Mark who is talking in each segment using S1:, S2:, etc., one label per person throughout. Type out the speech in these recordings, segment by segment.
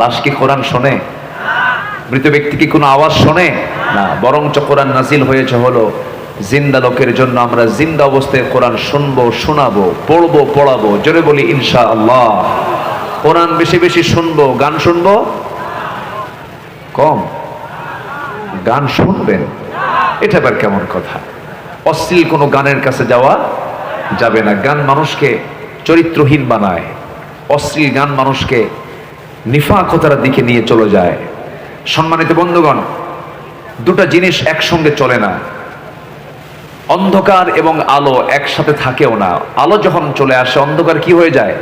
S1: লাশ কি কোরআন শোনে? মৃত ব্যক্তি কি কোনো আওয়াজ শোনে না? বরঞ্চ কোরআন নাজিল হয়েছে হলো জিন্দা লোকের জন্য। আমরা জিন্দা অবস্থায় কোরআন শুনবো, শোনাবো, পড়বো, পড়াবো। জোরে বলি ইনশাআল্লাহ। কোরআন বেশি বেশি শুনবো, গান শুনবো কম, গান শুনবেন। এটা আবার কেমন কথা? অশ্লীল কোনো গানের কাছে যাওয়া যাবে না। গান মানুষকে চরিত্রহীন বানায়, অশ্লীল গান মানুষকে নিফাকতার দিকে নিয়ে চলে যায়। সম্মানিত বন্ধুগণ, দুটা জিনিস একসঙ্গে চলে না। অন্ধকার এবং আলো একসাথে থাকেও না। আলো যখন চলে আসে অন্ধকার কি হয়ে যায়?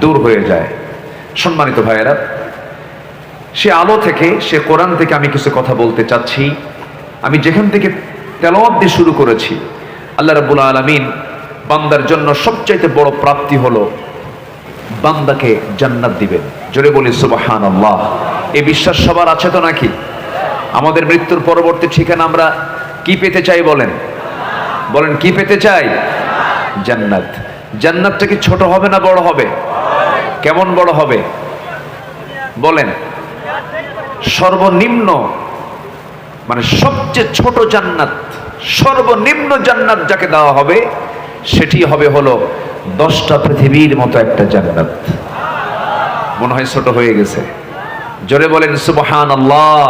S1: দূর হয়ে যায়। সম্মানিত ভাইয়েরা, সে আলো থেকে, সে কোরআন থেকে আমি কিছু কথা বলতে চাচ্ছি। আমি যেখান থেকে তেলাওয়াত দিয়ে শুরু করেছি, আল্লাহ রাব্বুল আলামিন বান্দার জন্য সবচাইতে বড় প্রাপ্তি হলো বান্দাকে জান্নাত দিবেন। জোরে বলি সুবহানাল্লাহ। এই বিশ্বাস সবার আছে তো নাকি? আমাদের মৃত্যুর পরবর্তী ঠিকানা আমরা কি পেতে চাই বলেন? বলেন কি পেতে চাই? জান্নাত। জান্নাতটা কি ছোট হবে না বড় হবে? কেমন বড় হবে বলেন? সর্বনিম্ন, মানে সবচেয়ে ছোট জান্নাত, সর্বনিম্ন জান্নাত যাকে দেওয়া হবে সেটি হবে হলো 10টা পৃথিবীর মতো একটা জান্নাত। মনে হয় ছোট হয়ে গেছে। জোরে বলেন সুবহানাল্লাহ।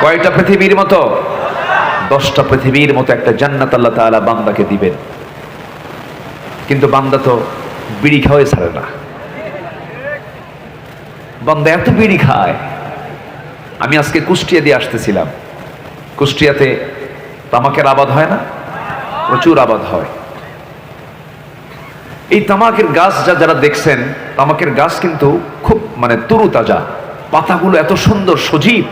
S1: কয়টা পৃথিবীর মতো? 10টা পৃথিবীর মতো একটা জান্নাত আল্লাহ তাআলা বান্দাকে দিবেন। কিন্তু বান্দা তো বিড়ি খাওয়াই ছাড়ে না। বান্দা এত বিড়ি খায়। আমি আজকে কুষ্টিয়া দিয়ে আসতেছিলাম। কুষ্টিয়াতে তামাকের আবাদ হয় না? প্রচুর আবাদ হয়। এই তামাকের গাছ যারা দেখছেন, তামাকের গাছ কিন্তু খুব মানে তরুতাজা, পাতাগুলো এত সুন্দর, সজীব,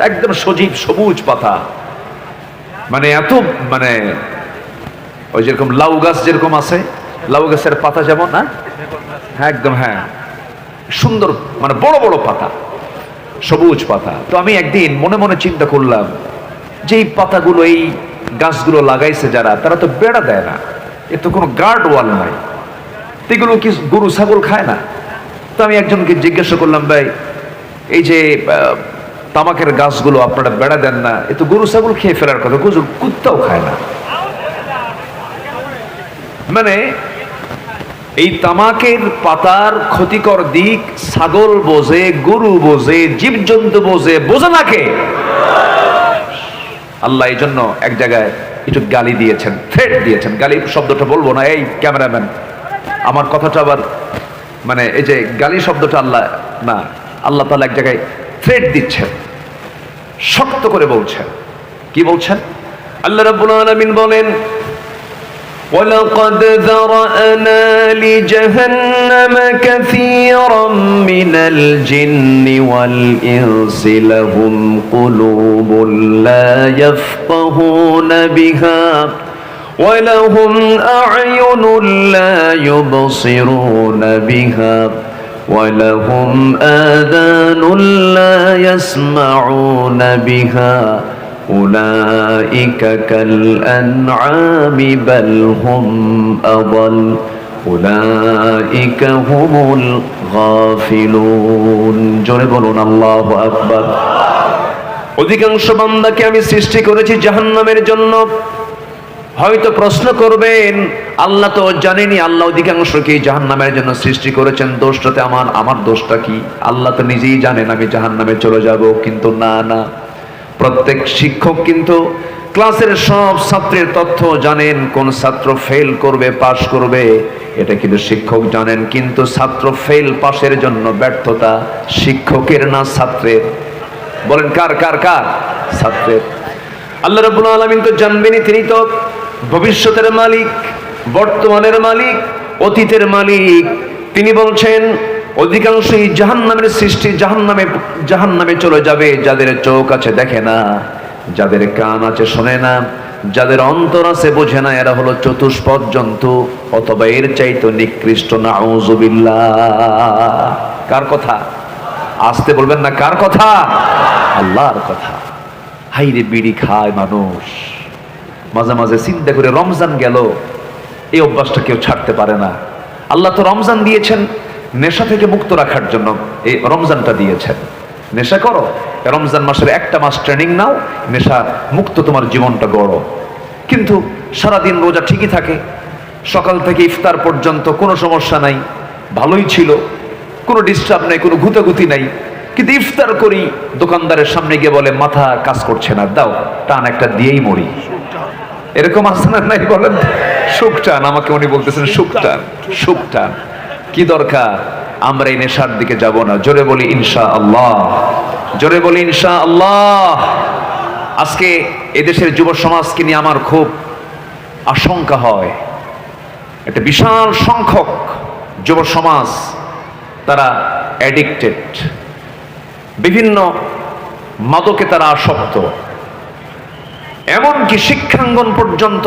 S1: একদম সজীব সবুজ পাতা। মানে এত মানে ওই যেরকম লাউ গাছ যেরকম আছে, লাউ গাছের পাতা যেমন না, হ্যাঁ একদম, হ্যাঁ সুন্দর, মানে বড় বড় পাতা, সবুজ পাতা। তো আমি একদিন মনে মনে চিন্তা করলাম যে এই পাতাগুলো, এই গাছগুলো লাগাইছে যারা, তারা তো বেড়া দেয় না, এ তো কোনো গার্ড ওয়াল নাই, এগুলো কি গরু ছাগল খায় না? তো আমি একজনকে জিজ্ঞাসা করলাম, ভাই এই যে তামাকের গাছগুলো আপনারা বেড়া দেন না, এ তো গরু ছাগল খেয়ে ফেলার কথা, কুত্তাও খায় না। মানে এই তামাকের পাতার ক্ষতিকর দিক ছাগল বোঝে, গরু বোঝে, জীবজন্তু বোঝে, বোঝে না কে? আল্লাহ এই জন্য এক জায়গায় একটু গালি দিয়েছেন, থ্রেট দিয়েছেন। গালি শব্দটা বলবো না, এই ক্যামেরাম্যান আমার কথাটা আবার, মানে এই যে গালি শব্দটা আল্লাহ না, আল্লাহ তাআলা এক জায়গায় থ্রেট দিচ্ছেন, শক্ত করে বলছেন। কি বলছেন? আল্লাহ রাব্বুল আলামিন বলেন, وَلَقَدْ ذَرَأْنَا لِجَهَنَّمَ كَثِيرًا مِنَ الْجِنِّ وَالْإِنسِ لَهُمْ قُلُوبٌ لَا يَفْقَهُونَ بِهَا وَلَهُمْ أَعْيُنٌ لَا يُبْصِرُونَ بِهَا وَلَهُمْ آذَانٌ لَا يَسْمَعُونَ بِهَا أولئك كالأنعام بل هم أضل أولئك هم الغافلون জোরে বলুন আল্লাহু আকবার। অধিকাংশ বান্দাকে আমি সৃষ্টি করেছি জাহান্নামের জন্য। হয়তো প্রশ্ন করবেন, আল্লাহ তো জানেনি আল্লাহ অধিকাংশকে জাহান্নামের জন্য সৃষ্টি করেছেন, দোষটাতে আমার দোষটা কি? আল্লাহ তো নিজেই জানেন আমি জাহান্নামে চলে যাব। কিন্তু না না, প্রত্যেক শিক্ষক কিন্তু ক্লাসের সব ছাত্রের তথ্য জানেন, কোন ছাত্র ফেল করবে পাস করবে এটা কিন্তু শিক্ষক জানেন। কিন্তু ছাত্র ফেল পাসের জন্য ব্যর্থতা শিক্ষকের না ছাত্রের? বলেন কার কার কার? ছাত্রের। আল্লাহ রাব্বুল আলামিন তো জানবেনই, তিনি তো ভবিষ্যতের মালিক, বর্তমানের মালিক, অতীতের মালিক। তিনি বলছেন অধিকাংশই জাহান্নামের সৃষ্টি, জাহান্নামে চলে যাবে যাদের চোখ আছে দেখে না, যাদের কান আছে শোনে না, যাদের অন্তর আছে বোঝে না। এরা হলো চতুষ্পদ জন্তু, অথবা এর চাইতে নিকৃষ্ট। নাউযুবিল্লাহ। কার কথা? আসতে বলবেন না, কার কথা? আল্লাহর কথা। হাইরে বিড়ি খায় মানুষ, মাঝে মাঝে চিন্তা করে রমজান গেল, এই অভ্যাসটা কেউ ছাড়তে পারে না। আল্লাহ তো রমজান দিয়েছেন নেশা থেকে মুক্ত রাখার জন্য এই রমজানটা দিয়েছেন। নেশা করো, রমজান মাসের একটা মাস ট্রেনিং নাও, নেশা মুক্ত তোমার জীবনটা গড়ো। কিন্তু সারাদিন রোজা ঠিকই থাকে, সকাল থেকে ইফতার পর্যন্ত কোনো সমস্যা নাই, ভালোই ছিল, কোনো ডিস্টার্ব নেই, কোনো গুতাগুতি নাই। কিন্তু ইফতার করি, দোকানদারের সামনে গিয়ে বলে মাথা কাজ করছে না, দাও টান একটা দিয়েই মরি। এরকম আছে না নাই বলেন? সুখ টান, আমাকে উনি বলতেছেন সুখ টান, সুখ টান। কি দরকার? আমরা এই নেশার দিকে যাব না। জোরে বলি ইনশাআল্লাহ, জোরে বলি ইনশাআল্লাহ। আজকে এদেশের যুব সমাজকে নিয়ে আমার খুব আশঙ্কা হয়। একটা বিশাল সংখ্যক যুব সমাজ তারা অ্যাডিক্টেড, বিভিন্ন মাদকে তারা আসক্ত, এমনকি শিক্ষাঙ্গন পর্যন্ত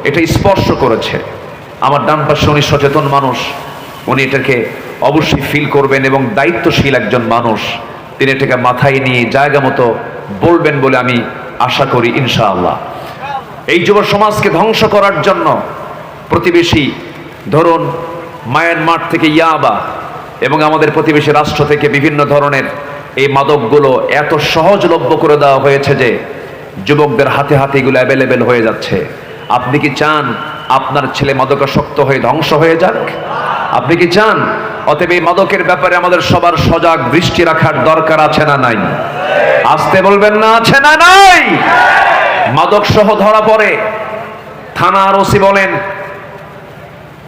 S1: এটা স্পর্শ করেছে। আমার ডান পাশে উনি সচেতন মানুষ, উনি এটাকে অবশ্যই ফিল করবেন এবং দায়িত্বশীল একজন মানুষ, তিনি এটাকে মাথায় নিয়ে জায়গা মতো বলবেন বলে আমি আশা করি ইনশাআল্লাহ। এই যুব সমাজকে ধ্বংস করার জন্য প্রতিবেশী, ধরুন মায়ানমার থেকে ইয়াবা এবং আমাদের প্রতিবেশী রাষ্ট্র থেকে বিভিন্ন ধরনের এই মাদকগুলো এত সহজলভ্য করে দেওয়া হয়েছে যে যুবকদের হাতে হাতে এগুলো অ্যাভেলেবেল হয়ে যাচ্ছে। আপনি কি চান আপনার ছেলে মাদকাসক্ত হয়ে ধ্বংস হয়ে যাক? আপনি কি চান? অতএব এই মাদকের ব্যাপারে আমাদের সবার সজাগ দৃষ্টি রাখার দরকার আছে না নাই? আসতে বলবেন না, আছে না নাই? মাদক সহ ধরা পড়ে, থানার ওসি বলেন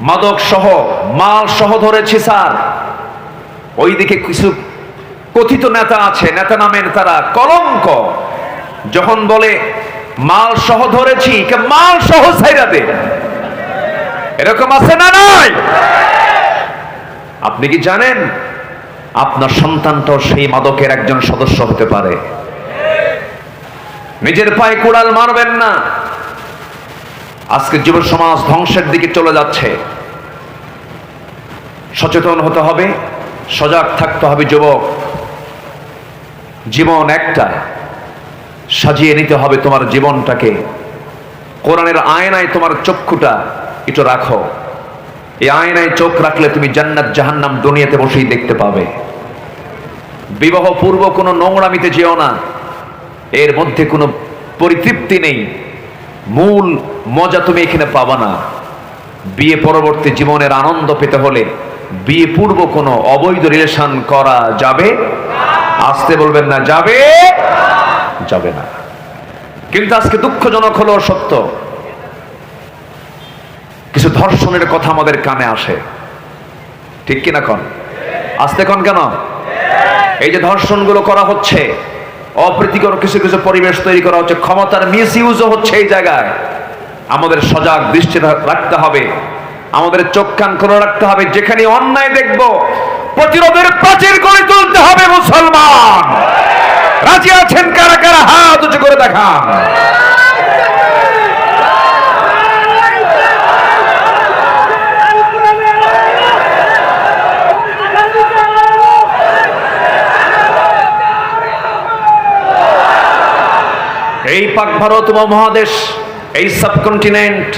S1: মাদক সহ মাল সহ ধরেছি স্যার। ওইদিকে কিছু কথিত নেতা আছে, নেতা নামের তারা কলঙ্ক, যখন বলে মাল সহ ধরেছি, মাল সহ ছাইরা দে। এরকম আছে না নাই? আপনি কি জানেন আপনার সন্তানটাও সেই মাদকের একজন সদস্য হতে পারে? নিজের পায়ে কুড়াল মারবেন না। আজকে যুব সমাজ ধ্বংসের দিকে চলে যাচ্ছে। সচেতন হতে হবে, সজাগ থাকতে হবে। যুবক, জীবন একটা, সাজিয়ে নিতে হবে তোমার জীবনটাকে। কোরআনের আয়নায় তোমার চক্ষুটা একটু রাখো। এই আয়নায় চোখ রাখলে তুমি জান্নাত জাহান্নাম দুনিয়াতে বসেই দেখতে পাবে। বিবাহ পূর্ব কোনো নোংরামিতে যেও না, এর মধ্যে কোনো পরিতৃপ্তি নেই, মূল মজা তুমি এখানে পাবা না। বিয়ে পরবর্তী জীবনের আনন্দ পেতে হলে বিয়ে পূর্ব কোনো অবৈধ রিলেশন করা যাবে? আসতে বলবেন না, যাবে? যাবে না। কিন্তু আজকে দুঃখজনক হলো সত্য, কিছু ধর্ষণের কথা আমাদের কানে আসে, ঠিক কিনা কন? আসতে কন কেন? এই যে ধর্ষণগুলো করা হচ্ছে, অপ্রীতিকর কিছু কিছু পরিবেশ তৈরি করা হচ্ছে, ক্ষমতার মিসইউজও হচ্ছে এই জায়গায়। আমাদের সজাগ দৃষ্টি রাখতে হবে, আমাদের চোখ কান খোলা রাখতে হবে। যেখানে অন্যায় দেখব প্রতিরোধের প্রাচীর গড়ে তুলতে হবে। মুসলমান রাজি আছেন? কারা কারা হাত উঁচু করে দেখান। এই পাক ভারত উপমহাদেশ, এই সাবকন্টিনেন্ট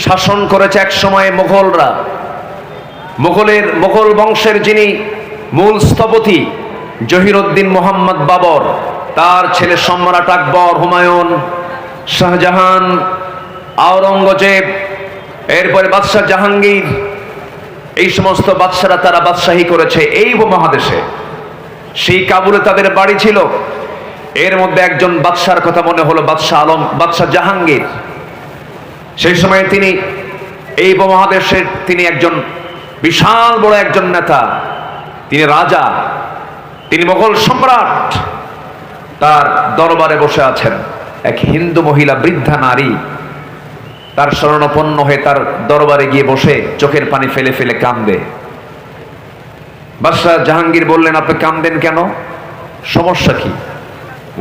S1: শাসন করেছে এক সময়ে মুঘলরা। মুঘল বংশের যিনি মূল স্থপতি জহিরুদ্দিন মোহাম্মদ বাবর, তার ছেলে সম্রাট আকবর, হুমায়ুন, শাহজাহান, আওরঙ্গজেব, এরপরে বাদশাহ জাহাঙ্গীর, এই সমস্ত বাদশারা তারা বাদশাহী করেছে এই উপমহাদেশে। সেই কাবুলে তাদের বাড়ি ছিল। এর মধ্যে একজন বাদশার কথা মনে হলো, বাদশাহ জাহাঙ্গীর। সেই সময় তিনি এই উপমহাদেশের তিনি একজন বিশাল বড় একজন নেতা, তিনি রাজা, তিনি মোগল সম্রাট। তার দরবারে বসে আছেন এক হিন্দু মহিলা, বৃদ্ধা নারী। তার শরণাপন্ন হয়ে তার দরবারে গিয়ে বসে চোখের পানি ফেলে ফেলে কাঁদে। বাদশাহ জাহাঙ্গীর বললেন, আপনি কাঁদেন কেন? সমস্যা কি?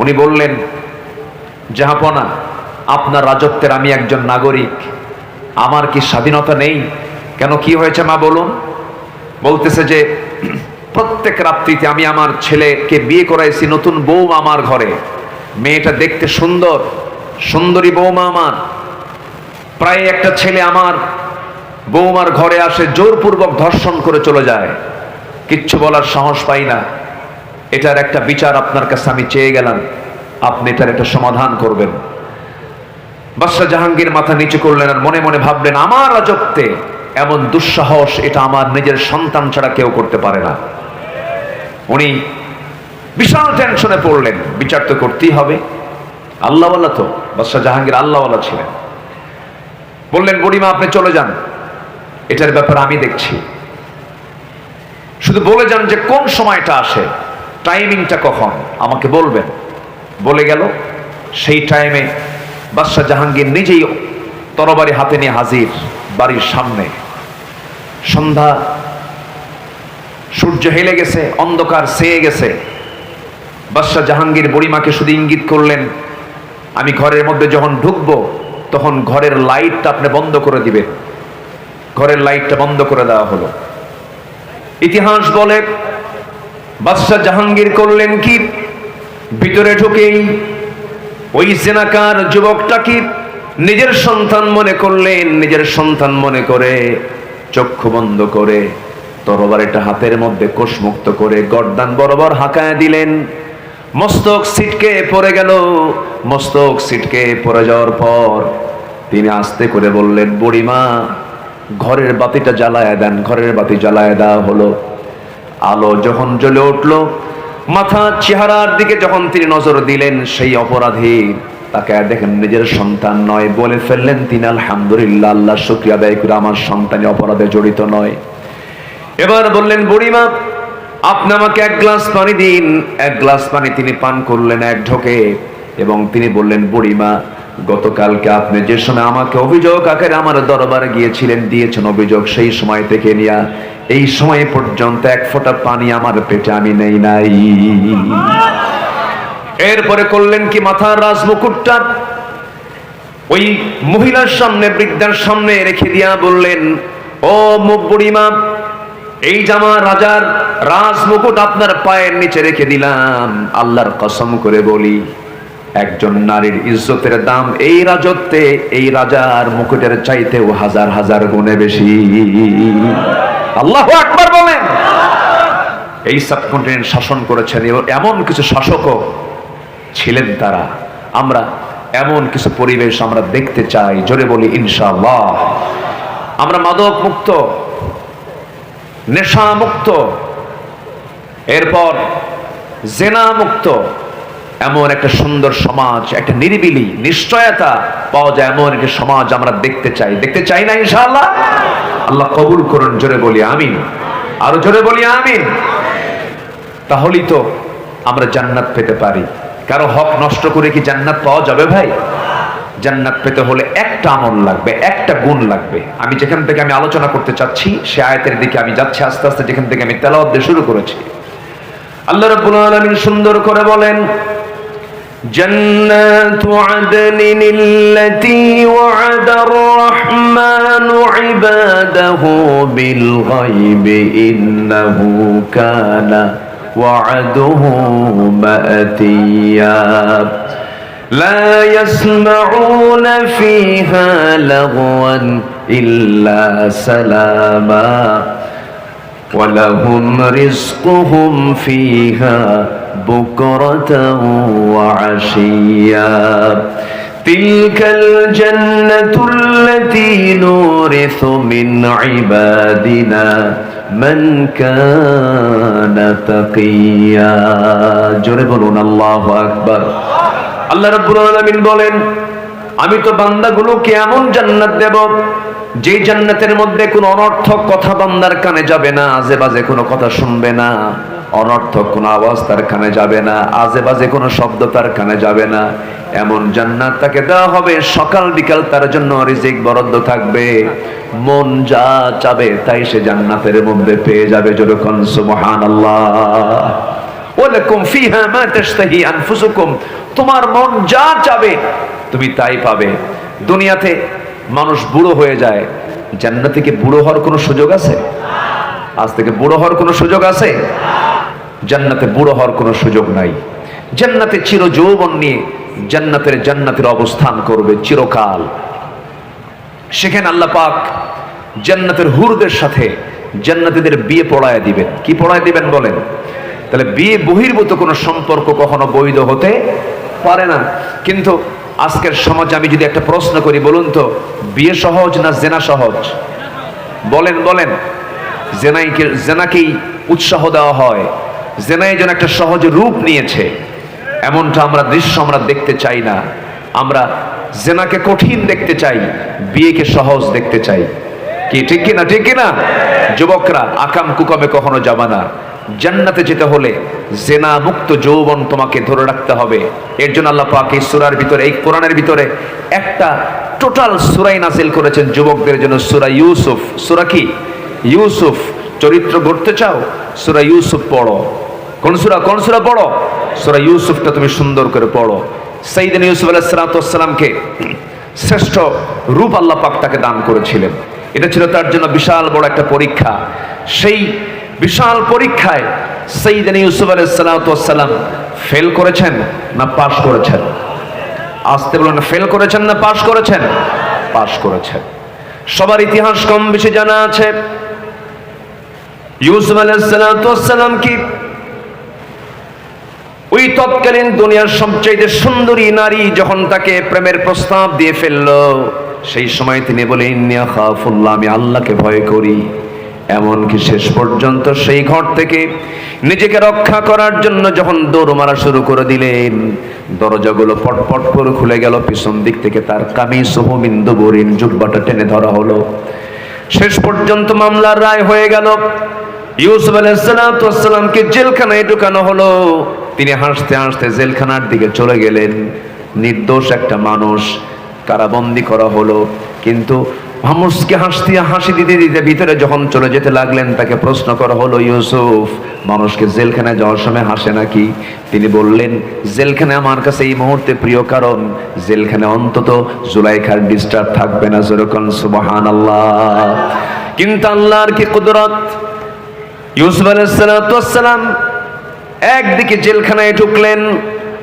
S1: উনি বললেন, জাহাপনা, আপনার রাজত্বের আমি একজন নাগরিক, আমার কি স্বাধীনতা নেই? কেন, কি হয়েছে মা বলুন? বলতেছে যে প্রত্যেক রাত্রিতে আমি আমার ছেলেকে বিয়ে করাইছি, নতুন বৌমা আমার ঘরে, মেয়েটা দেখতে সুন্দর, সুন্দরী বৌমা আমার। প্রায় একটা ছেলে আমার বৌমার ঘরে আসে, জোরপূর্বক ধর্ষণ করে চলে যায়। কিচ্ছু বলার সাহস পাই না, এটার একটা বিচার আপনার কাছে আমি চেয়ে গেলাম, আপনি এটার একটা সমাধান করবেন। বাদশাহ জাহাঙ্গীর মাথা নিচু করলেন আর মনে মনে ভাবলেন, আমার রাজত্বে এমন দুঃসাহস এটা আমার নিজের সন্তান ছাড়া কেউ করতে পারে না। উনি বিশাল টেনশনে পড়লেন, বিচার তো করতেই হবে, আল্লাহওয়ালা তো, বাদশাহ জাহাঙ্গীর আল্লাহওয়ালা ছিলেন। বললেন, বুড়িমা আপনি চলে যান, এটার ব্যাপারে আমি দেখছি, শুধু বলে যান যে কোন সময়টা আসে, টাইমিংটা কখন আমাকে বলবেন। বলে গেল। সেই টাইমে বাদশাহ জাহাঙ্গীর নিজেই তরবারি হাতে নিয়ে হাজির বাড়ির সামনে। সন্ধ্যা, সূর্য হেলে গেছে, অন্ধকার ছেয়ে গেছে। বাদশাহ জাহাঙ্গীর বুড়িমাকে শুধু ইঙ্গিত করলেন, আমি ঘরের মধ্যে যখন ঢুকবো তখন ঘরের লাইটটা আপনি বন্ধ করে দিবেন। ঘরের লাইটটা বন্ধ করে দেওয়া হলো। ইতিহাস বলে বাদশাহ জাহাঙ্গীর করলেন কি, ভিতরে ঢুকেই ওই জেনাকার যুবকটাকে নিজের সন্তান মনে করলেন। নিজের সন্তান মনে করে চক্ষু বন্ধ করে তরবারিটা হাতের মধ্যে কোষমুক্ত করে গর্দান বরাবর হাঁকায় দিলেন। মস্তক ছিটকে পড়ে গেল। মস্তক ছিটকে পড়ে যাওয়ার পর তিনি আস্তে করে বললেন, বুড়িমা ঘরের বাতিটা জ্বালায় দেন। ঘরের বাতি জ্বালায় দেওয়া হলো। আলো যখন জ্বলে উঠল, মাথা চেহারার দিকে যখন তিনি নজর দিলেন, সেই অপরাধী তাকে দেখেন নিজের সন্তান নয়। বলে ফেললেন তিনি, আলহামদুলিল্লাহ, আল্লাহ শুকরিয়া আদায় করে আমার সন্তান অপরাধে জড়িত নয়। এবার বললেন, বুড়িমা আপনি আমাকে এক গ্লাস পানি দিন। এক গ্লাস পানি তিনি পান করলেন এক ঢোকে, এবং তিনি বললেন, বুড়িমা গতকালকে আপনি যে সময় আমাকে অভিযোগ আকারে আমার দরবারে গিয়েছিলেন, দিয়েছেন অভিযোগ, সেই সময় থেকে নিয়া এই সময় পর্যন্ত এক ফোঁটা পানি আমার পেটে আমি নেই নাই। এরপরে করলেন কি, মাথার রাজমুকুটটা ওই মহিলার সামনে, বৃদ্ধার সামনে রেখে দিয়া বললেন, ও বুড়িমা এই জামা রাজার রাজমুকুট আপনার পায়ের নিচে রেখে দিলাম। আল্লাহর কসম করে বলি, একজন নারীর ইজ্জতের দাম এই রাজত্বে এই রাজার মুকুটের চাইতেও হাজার হাজার গুণে বেশি। আল্লাহু আকবার বলেন। এই সাবকন্টিনেন্ট শাসন করেছেন এমন কিছু শাসকও ছিলেন তারা। আমরা এমন কিছু পরিবেশ আমরা দেখতে চাই, জোরে বলি ইনশাআল্লাহ। আমরা মাদক মুক্ত, নেশা মুক্ত, এরপর জেনা মুক্ত, এমন একটা সুন্দর সমাজ, একটা নিরিবিলি নিশ্চয়তা পাওয়া যায় এমন একটা সমাজ আমরা দেখতে চাই। দেখতে চাই না ইনশাআল্লাহ? আল্লাহ কবুল করুন, জোরে বলি আমিন। আরো জোরে বলি আমিন। তাহলেই তো আমরা জান্নাত পেতে পারি। কারো হক নষ্ট করে কি জান্নাত পাওয়া যাবে ভাই? জান্নাত পেতে হলে একটা আমল লাগবে, একটা গুণ লাগবে। আমি যেখান থেকে আমি আলোচনা করতে চাচ্ছি সে আয়াতের দিকে আমি যাচ্ছি আস্তে আস্তে, যেখান থেকে আমি তেলাওয়াত দিয়ে শুরু করেছি। আল্লাহ রাব্বুল আলামিন সুন্দর করে বলেন, জান্নাতু আদনিন আল্লাতী ওয়া'আদার রাহমানু ইবাদাহু বিল গায়বি ইন্নাহু কানা ওয়া'দুহু মা'তিয়া لا يسمعون فيها لغوا إلا سلاما ولهم رزقهم فيها بكرة وعشيا تلك الجنة التي نورث من عبادنا من كان تقيا جربون الله أكبر। আল্লাহ রাব্বুল আলামিন বলেন, আমি তো বান্দাগুলোকে এমন জান্নাত দেব যে জান্নাতের মধ্যে কোনো অনর্থক কথা বান্দার কানে যাবে না, আজে বাজে কোনো কথা শুনবে না, অনর্থক কোনো আওয়াজ তার কানে যাবে না, আজে বাজে কোনো শব্দ তার কানে যাবে না। এমন জান্নাত তাকে দেওয়া হবে, সকাল বিকাল তার জন্য রিজিক বরাদ্দ থাকবে, মন যা চাবে তাই সে জান্নাতের মধ্যে পেয়ে যাবে। যেরকম সুবহানাল্লাহ। ওয়ালাকুম ফিহা মা তাশতাহি আনফুসুকুম, তোমার মন যা চাবে তুমি তাই পাবে। দুনিয়াতে মানুষ বুড়ো হয়ে যায়, জান্নাতে কি বুড়ো হওয়ার কোনো সুযোগ আছে? আজ থেকে বুড়ো হওয়ার কোনো সুযোগ আছে? জান্নাতে বুড়ো হওয়ার কোনো সুযোগ নাই। জান্নাতে চিরযৌবন নিয়ে জান্নাতের অবস্থান করবে চিরকাল। সেখানে আল্লাহ পাক জান্নাতের হুরদের সাথে জান্নাতীদের বিয়ে পড়ায় দিবেন। কি পড়ায় দিবেন বলেন? তাহলে বিয়ে বহির্ভূত কোনো সম্পর্ক কখনো বৈধ হতে পারে না। কিন্তু আজকের সমাজে আমি যদি একটা প্রশ্ন করি, বলুন তো, বিয়ে সহজ না জেনা সহজ? বলেন বলেন। জেনাকেই উৎসাহ দেওয়া হয়, জেনাই যেন একটা সহজ রূপ নিয়েছে, এমনটা দৃশ্য আমরা দেখতে চাই না। আমরা জেনাকে কঠিন দেখতে চাই, বিয়েকে সহজ দেখতে চাই। কি ঠিক কিনা? ঠিক কিনা? যুবকরা, আকাম কুকামে কখনো যাবা না। জান্নাতে যেতে হলে জেনা মুক্ত যৌবন তোমাকে ধরে রাখতে হবে। এর জন্য আল্লাহ পাক এই সূরার ভিতরে, এই কোরআনের ভিতরে একটা টোটাল সূরাই নাযিল করেছেন যুবকদের জন্য, সূরা ইউসুফ। সূরা কি? ইউসুফ। চরিত্র গড়তে চাও? সূরা ইউসুফ পড়ো। কোন সূরা পড়ো? সূরা ইউসুফটা তুমি সুন্দর করে পড়ো। সাইয়েদনা ইউসুফ আলাইহিস সালামকে শ্রেষ্ঠ রূপ আল্লাহ পাক তাকে দান করেছিলেন। এটা ছিল তার জন্য বিশাল বড় একটা পরীক্ষা। সেই বিশাল পরীক্ষায় সাইয়েদনা ইউসুফ আলাইহিস সালাম ফেল করেছেন না পাস করেছেন? আসতে বলুন, ফেল করেছেন না পাস করেছেন? পাস করেছেন। সবার ইতিহাস কম বেশি জানা আছে। ইউসুফ আলাইহিস সালাম কি ওই তৎকালীন দুনিয়ার সবচেয়ে সুন্দরী নারী যখন তাকে প্রেমের প্রস্তাব দিয়ে ফেললো, সেই সময় তিনি বলে, ইন্নী আখাফুল্লাহ, আমি আল্লাহকে ভয় করি। এমনকি শেষ পর্যন্ত সেই ঘর থেকে নিজেকে রক্ষা করার জন্য যখন দৌড় মারা শুরু করে দিলেন, দরজাগুলো পটপট করে খুলে গেল। পিছন দিক থেকে তার কামিসুহু মিন দুবুরিন, জুব্বাটা টেনে ধরা হলো। শেষ পর্যন্ত মামলার রায় হয়ে গেল। ইউসুফ আলাইহিস সালামকে জেলখানায় ঢুকানো হলো। তিনি হাসতে হাসতে জেলখানার দিকে চলে গেলেন। নির্দোষ একটা মানুষ কারাবন্দী করা হলো। কিন্তু মানুষকে হাসি দিতে দিতে ভিতরে যখন চলে যেতে লাগলেন, তাকে প্রশ্ন করা হলো, ইউসুফ, মানুষকে জেলখানায় যাওয়ার সময় হাসে নাকি? তিনি বললেন, জেলখানে আমার কাছে এই মুহূর্তে প্রিয়, কারণ জেলখানে অন্তত জুলাইখার ডিস্টার্ব থাকবে না। যেরকম সুবহানাল্লাহ। কিন্তু আল্লাহর কি কুদরত! ইউসুফ আলাইহিস সালাম একদিকে জেলখানায় ঢুকলেন,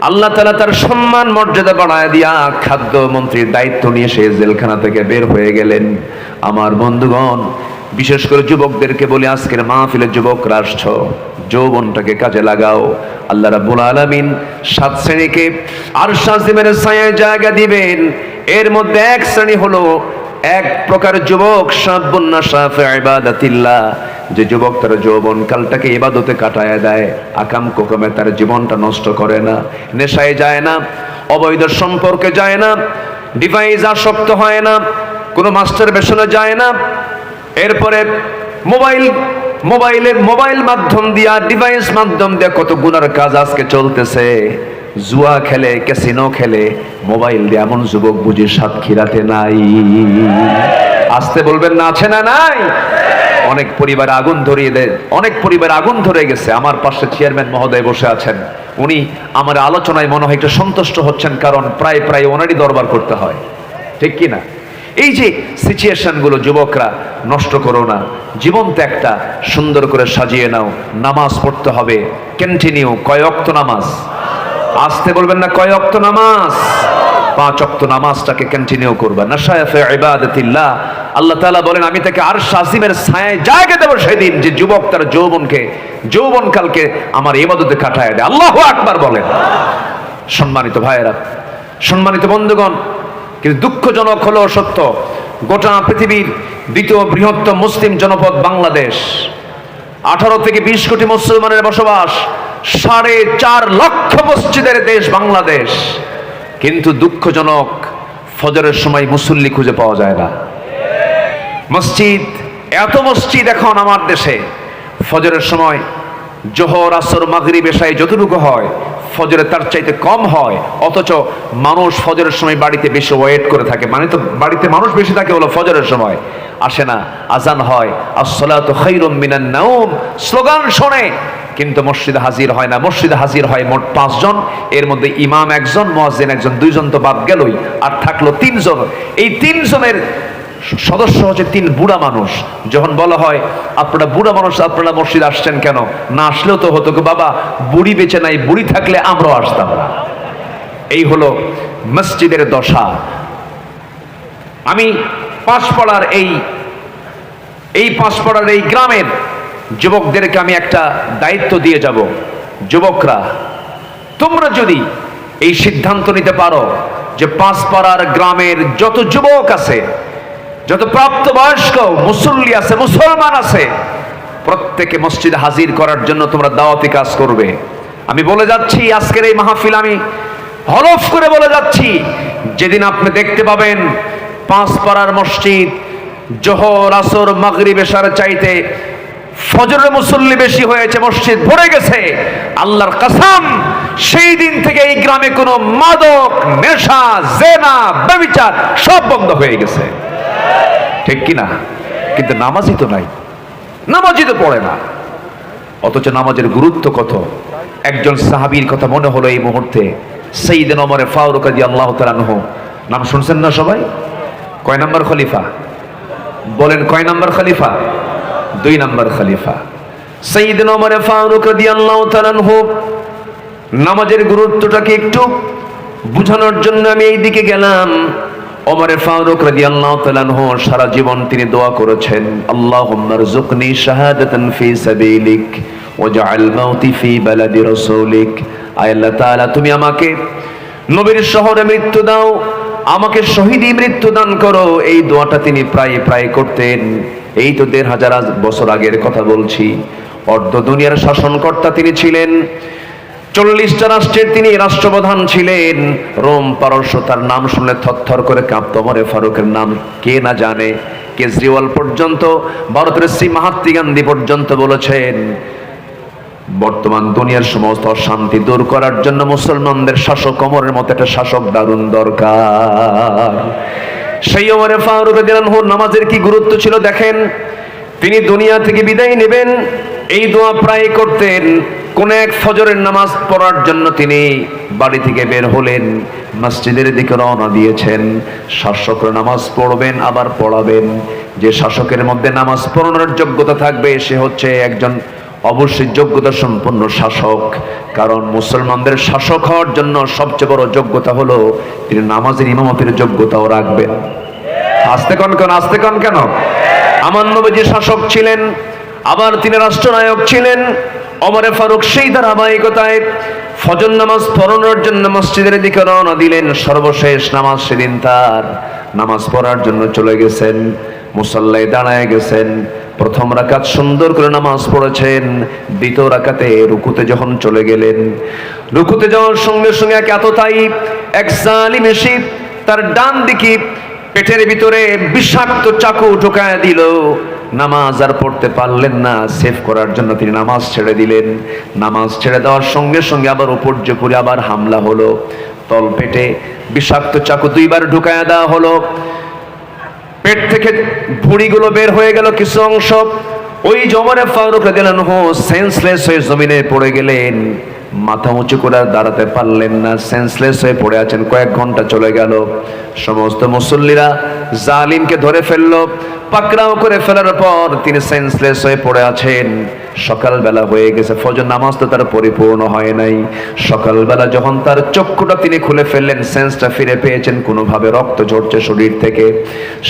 S1: আল্লাহ তাআলা তার সম্মান মর্যাদা বাড়ায় দিয়া খাদ্য মন্ত্রীর দায়িত্ব নিয়ে সে জেলখানা থেকে বের হয়ে গেলেন। আমার বন্ধুগণ, বিশেষ করে যুবকদেরকে বলি, আজকের মাহফিলে যুবকরা আসছো, যৌবনটাকে কাজে লাগাও। আল্লাহ রাব্বুল আলামিন 7 শ্রেণীকে আরশ আজিমের ছায়ায় জায়গা দিবেন। এর মধ্যে এক শ্রেণী হলো এক প্রকার যুবক, শাবুন নাশা ফি ইবাদাতিল্লাহ, যে যুবক তার যৌবন কালটাকে ইবাদতে কাটায় দেয়, আকাম কুকামে তার জীবনটা নষ্ট করে না, নেশায় যায় না, অবৈধ সম্পর্কে যায় না, ডিভাইস আসক্ত হয় না, কোনো মাস্টার বেশনে যায় না। এরপরে মোবাইল মাধ্যম দিয়া, ডিভাইস মাধ্যম দিয়া কত গুনার কাজ আজকে চলতেছে। জুয়া খেলে, ক্যাসিনো খেলে, মোবাইল দিয়ে এমন যুবক বুঝি সাতক্ষীরাতে নাই? আসতে বলবেন না, আছে না নাই? অনেক পরিবারে আগুন ধরিয়ে দেয়, অনেক পরিবারে আগুন ধরে গেছে। আমার পাশে চেয়ারম্যান মহোদয় বসে আছেন, উনি আমার আলোচনায় মনে হয় একটু সন্তুষ্ট হচ্ছেন, কারণ প্রায় ওনারই দরবার করতে হয়, ঠিক কি না? এই যে সিচুয়েশন গুলো, যুবকরা নষ্ট করো না, জীবন তো একটা, সুন্দর করে সাজিয়ে নাও। নামাজ পড়তে হবে কন্টিনিউ। কয় ওয়াক্ত নামাজ? আসতে বলবেন না, কয় ওয়াক্ত নামাজ? 5 ওয়াক্ত নামাজটাকে কন্টিনিউ করবা। নাশায়া ফি ইবাদাতিল্লাহ, আল্লাহ তাআলা বলেন, আমি তাকে আরশ আজিমের ছায়ায় জায়গা দেব সেদিন, যে যুবক তার যৌবনকালকে আমার ইবাদতে কাটায় দেয়। আল্লাহু আকবার বলেন। সম্মানিত ভাইয়েরা, সম্মানিত বন্ধুগণ, কিন্তু দুঃখজনক হলো সত্য, গোটা পৃথিবীর দ্বিতীয় বৃহত্তম মুসলিম জনপদ বাংলাদেশ, 18 থেকে 20 কোটি মুসলমানের বসবাস, 4.5 লক্ষ মসজিদের দেশ বাংলাদেশ। কিন্তু দুঃখজনক, ফজরের সময় মুসল্লি খুঁজে পাওয়া যায় না। এত মসজিদ এখন আমার দেশে, ফজরের সময় জোহর, আসর, মাগরিব, এশায় যতটুকু হয়, ফজরে তার চাইতে কম হয়। অথচ মানুষ ফজরের সময় বাড়িতে বেশি ওয়েট করে থাকে, মানে তো বাড়িতে মানুষ বেশি থাকে হলো ফজরের সময়, আসে না। আজান হয়, আসসালাতু খায়রুম মিনান নাওম স্লোগান শোনে, কিন্তু মসজিদে হাজির হয় না। মসজিদে হাজির হয় মোট 5 জন, এর মধ্যে ইমাম 1 জন, মুয়াজ্জিন 1 জন, 2 জন তো বাদ গেলই, আর থাকলো 3 জন। এই 3 জনের সদস্য হচ্ছে 3 বুড়া মানুষ। যখন বলা হয়, আপনারা বুড়া মানুষ, আপনারা মসজিদ আসছেন কেন? না আসলেও তো হতো, বাবা বুড়ি বেঁচে নাই, বুড়ি থাকলে আমরাও আসতাম না। এই হলো মসজিদের দশা। আমি পাঁচপাড়ার এই এই পাঁচপাড়ার এই গ্রামের যুবকদেরকে আমি একটা দায়িত্ব দিয়ে যাব। যুবকরা, তোমরা যদি এই সিদ্ধান্ত নিতে পারো যে পাঁচপাড়ার গ্রামের যত যুবক আছে, যত প্রাপ্তবয়স্ক মুসল্লি আছে, মুসলমান আছে, প্রত্যেকে মসজিদে হাজির করার জন্য তোমরা দাওয়াতি কাজ করবে। আমি বলে যাচ্ছি, আজকের এই মাহফিল আমি হলফ করে বলে যাচ্ছি, যেদিন আপনি দেখতে পাবেন পাঁচপাড়ার মসজিদ জোহর, আসর, মাগরিব, এশার চাইতে ফজরের মুসল্লি বেশি হয়েছে, মসজিদ ভরে গেছে, আল্লাহর কসম সেই দিন থেকে এই গ্রামে কোনো মাদক, নেশা, জেনা, ব্যভিচার সব বন্ধ হয়ে গেছে। ঠিক কিনা? কিন্তু নামাজই তো নাই, নামাজই তো পড়ে না, অথচ নামাজের গুরুত্ব কত। একজন সাহাবীর কথা মনে হলো এই মুহূর্তে, সাইয়েদনা ওমর ফারুক রাদিয়াল্লাহু তাআলা আনহু। নাম শুনছেন না সবাই? কয় নম্বর খলিফা বলেন? কয় নম্বর খলিফা? 2 নম্বর খলিফা সাইয়েদনা ওমর ফারুক রাদিয়াল্লাহু তাআলা আনহু। নামাজের গুরুত্বটাকে একটু বুঝানোর জন্য আমি এই দিকে গেলাম। ওমর ফারুক রাদিয়াল্লাহু তাআলা আনহু সারা জীবন তিনি দোয়া করেছেন, আল্লাহুম্মা রযুকনি শাহাদাতান ফি সাবিলিক ওয়াজআল মাউতি ফি বালাদি রাসূলিক। আয় আল্লাহ তাআলা, তুমি আমাকে নবীর শহরে মৃত্যু দাও, আমাকে শহীদি মৃত্যু দান করো। এই দোয়াটা তিনি প্রায় প্রায় করতেন। এই তো 1500 বছর আগের কথা বলছি। অর্ধ দুনিয়ার শাসনকর্তা তিনি ছিলেন, 40টা রাষ্ট্রের তিনি রাষ্ট্রপ্রধান ছিলেন। রোম, পারস্য, তার নাম শুনলে থরথর করে কাঁপত। ওমর ফারুকের নাম কে না জানে? কেজরিওয়াল পর্যন্ত, ভারতের শ্রী মহাত্মা গান্ধী পর্যন্ত বলেছেন, বর্তমান দুনিয়ার সমস্ত অশান্তি দূর করার জন্য মুসলমানদের শাসক ওমরের মতো একটা শাসক দারুণ দরকার। সেই ওমর ফারুক রাদিয়াল্লাহু আনহু নামাজের কি গুরুত্ব ছিল দেখেন। তিনি দুনিয়া থেকে বিদায় নেবেন, এই দোয়া প্রায় করতেন। কোন এক ফজরের নামাজ পড়ার জন্য তিনি বাড়ি থেকে বের হলেন, মসজিদের দিকে রওনা দিয়েছেন। শাসকরা নামাজ পড়বেন আবার পড়াবেন। যে শাসকের মধ্যে নামাজ পড়ানোর যোগ্যতা থাকবে সে হচ্ছে একজন অবশ্যই যোগ্যতা সম্পন্ন শাসক। কারণ মুসলমানদের শাসক হওয়ার জন্য সবচেয়ে বড় যোগ্যতা হলো তিনি নামাজের ইমামতের যোগ্যতাও রাখবেন। আস্তে কন কেন? আস্তে কন কেন? আমার নবীজি শাসক ছিলেন, আবার তিনি রাষ্ট্রনায়ক ছিলেন। ওমর ফারুক সেই ধারাবাহিকতায় ফজর নামাজ পড়ানোর জন্য মসজিদের দিকে রওনা দিলেন। সর্বশেষ নামাজ সেদিন তার, নামাজ পড়ার জন্য চলে গেছেন, মুসাল্লায় দাঁড়ায় গেছেন। প্রথম রাকাত সুন্দর করে নামাজ পড়েছেন। দ্বিতীয় রাকাতে রুকুতে যখন চলে গেলেন, রুকুতে যাওয়ার সঙ্গে সঙ্গে এতটাই এক জালিম এসে তার ডান দিকে পেটের ভিতরে বিষাক্ত চাকু ঢোকায় দিল। নামাজ আর পড়তে পারলেন না, সেভ করার জন্য তিনি নামাজ ছেড়ে দিলেন। নামাজ ছেড়ে দেওয়ার সঙ্গে সঙ্গে আবার উপর্যপুরে আবার হামলা হলো। তল পেটে বিষাক্ত চাকু 2 বার ঢুকায়া দেওয়া হলো। পেট থেকে ভুঁড়িগুলো বের হয়ে গেল কিছু অংশ। ওই ওমর ফারুক রাদিয়াল্লাহু আনহু সেন্সলেস হয়ে জমিনে পড়ে গেলেন। মাথা উঁচু করে দাঁড়াতে পারলেন না, সেন্সলেস হয়ে পড়ে আছেন। কয়েক ঘন্টা চলে গেল। সমস্ত মুসল্লিরা জালিমকে ধরে ফেললো, পাকড়াও করে ফেলার পর তিনি সেন্সলেস হয়ে পড়ে আছেন। সকালবেলা হয়ে গেছে, ফজর নামাজ তো তার পরিপূর্ণ হয় নাই। সকালবেলা যখন তার চক্ষুটা তিনি খুলে ফেললেন, সেন্সটা ফিরে পেয়েছেন, কোনোভাবে রক্ত ঝরছে শরীর থেকে।